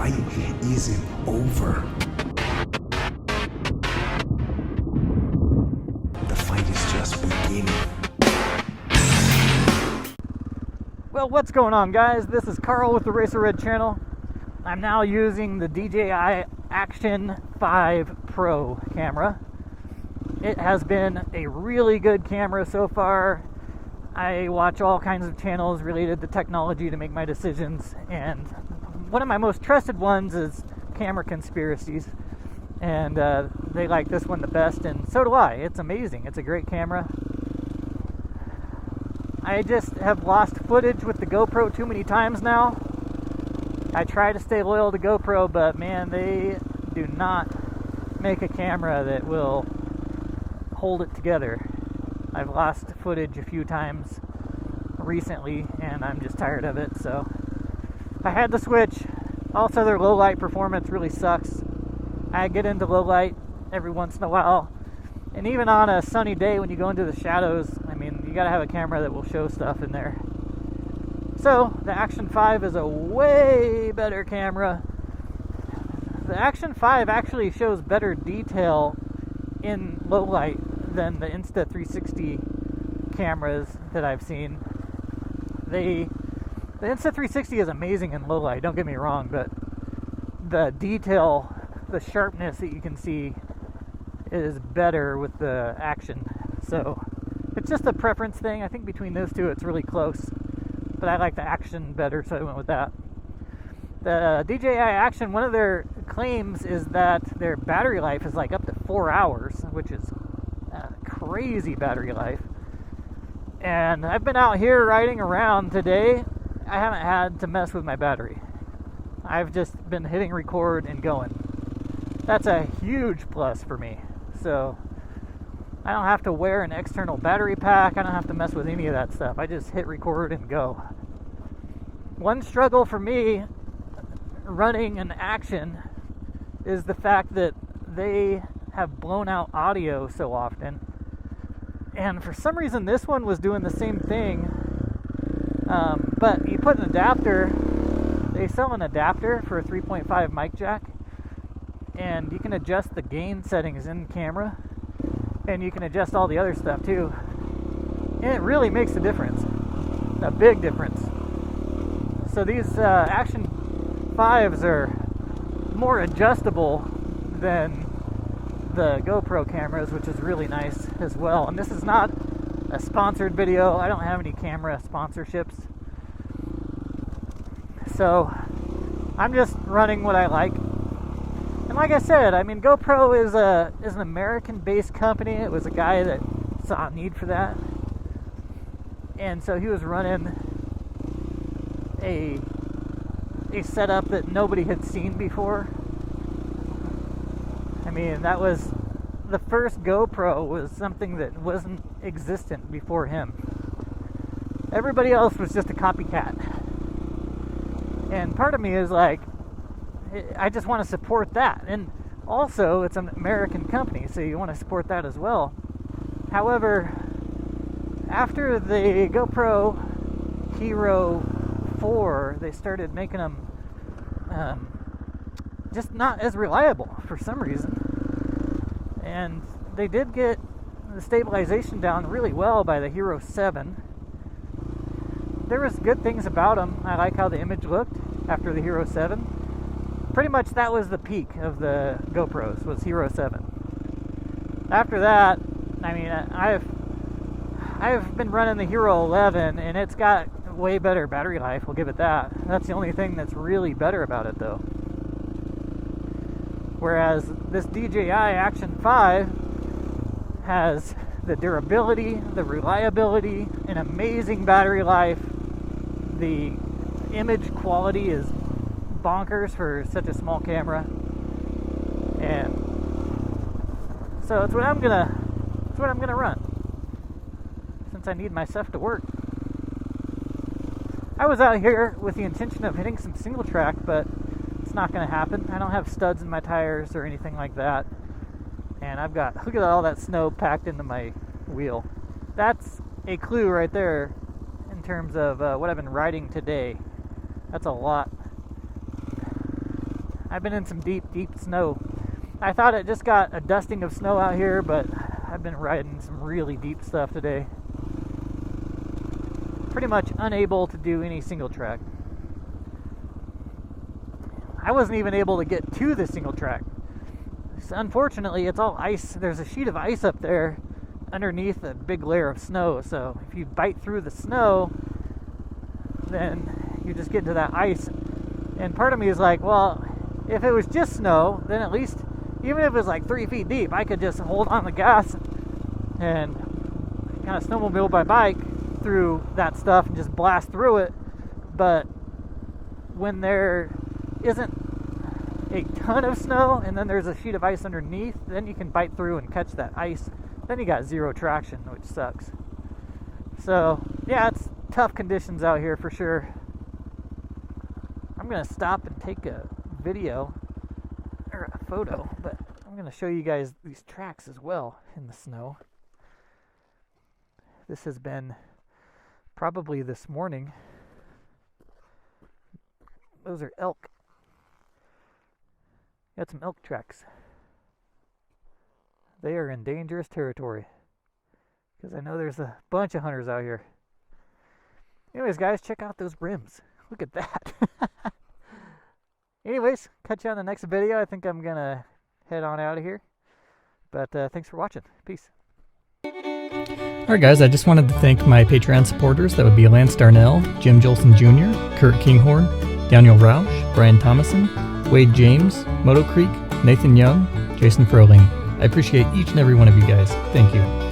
fight isn't over. The fight is just beginning. Well, what's going on, guys? This is Carl with the Racerred channel. I'm now using the DJI Action 5 Pro camera. It has been a really good camera so far. I watch all kinds of channels related to technology to make my decisions, and one of my most trusted ones is Camera Conspiracies, and they like this one the best, and so do I. It's amazing. It's a great camera. I just have lost footage with the GoPro too many times now. I try to stay loyal to GoPro, but man, they do not make a camera that will hold it together. I've lost footage a few times recently, and I'm just tired of it, so I had to switch. Also, their low light performance really sucks. I get into low light every once in a while, and even on a sunny day when you go into the shadows, I mean, you gotta have a camera that will show stuff in there. So the Action 5 is a way better camera. The Action 5 actually shows better detail in low light than the Insta360 cameras that I've seen. The Insta360 is amazing in low light, don't get me wrong, but the detail, the sharpness that you can see is better with the Action. So it's just a preference thing. I think between those two it's really close, but I like the Action better, so I went with that. The DJI Action, one of their claims is that their battery life is like up to 4 hours, which is crazy battery life. And I've been out here riding around today. I haven't had to mess with my battery. I've just been hitting record and going. That's a huge plus for me. So I don't have to wear an external battery pack. I don't have to mess with any of that stuff. I just hit record and go. One struggle for me running an Action is the fact that they have blown out audio so often. And for some reason this one was doing the same thing. But you put an adapter, they sell an adapter for a 3.5 mic jack, and you can adjust the gain settings in camera, and you can adjust all the other stuff too. And it really makes a difference, a big difference. So these Action 5s are more adjustable than the GoPro cameras, which is really nice as well. And this is not a sponsored video. I don't have any camera sponsorships, so I'm just running what I like. And like I said, I mean, GoPro is an American-based company. It was a guy that saw a need for that, and so he was running a setup that nobody had seen before. I mean, that was the first GoPro, was something that wasn't existent before him. Everybody else was just a copycat. And part of me is like, I just want to support that. And also, it's an American company, so you want to support that as well. However, after the GoPro Hero 4, they started making them just not as reliable for some reason. And they did get the stabilization down really well by the Hero 7. There was good things about them. I like how the image looked after the Hero 7. Pretty much that was the peak of the GoPros, was Hero 7. After that, I mean, I've been running the Hero 11, and it's got way better battery life, we'll give it that. That's the only thing that's really better about it, though. Whereas this DJI Action 5 has the durability, the reliability, an amazing battery life. The image quality is bonkers for such a small camera. And so it's what I'm gonna run, since I need my stuff to work. I was out here with the intention of hitting some single track, but it's not going to happen. I don't have studs in my tires or anything like that. And I've got, look at all that snow packed into my wheel. That's a clue right there in terms of what I've been riding today. That's a lot. I've been in some deep snow. I thought it just got a dusting of snow out here, but I've been riding some really deep stuff today. Pretty much unable to do any single track. I wasn't even able to get to the single track. So unfortunately, it's all ice. There's a sheet of ice up there underneath a big layer of snow. So if you bite through the snow, then you just get into that ice. And part of me is like, well, if it was just snow, then at least, even if it was like 3 feet deep, I could just hold on the gas and kind of snowmobile my bike through that stuff and just blast through it. But when there isn't a ton of snow and then there's a sheet of ice underneath, then you can bite through and catch that ice. Then you got zero traction, which sucks. So yeah, it's tough conditions out here for sure. I'm gonna stop and take a video or a photo, but I'm gonna show you guys these tracks as well in the snow. This has been probably this morning. Those are elk. Got some elk tracks. They are in dangerous territory because I know there's a bunch of hunters out here. Anyways, guys, check out those rims. Look at that. Anyways, catch you on the next video. I think I'm gonna head on out of here. But thanks for watching. Peace. Alright guys, I just wanted to thank my Patreon supporters. That would be Lance Darnell, Jim Jolson Jr., Kurt Kinghorn, Daniel Roush, Brian Thomason, Wade James, Moto Creek, Nathan Young, Jason Froling. I appreciate each and every one of you guys. Thank you.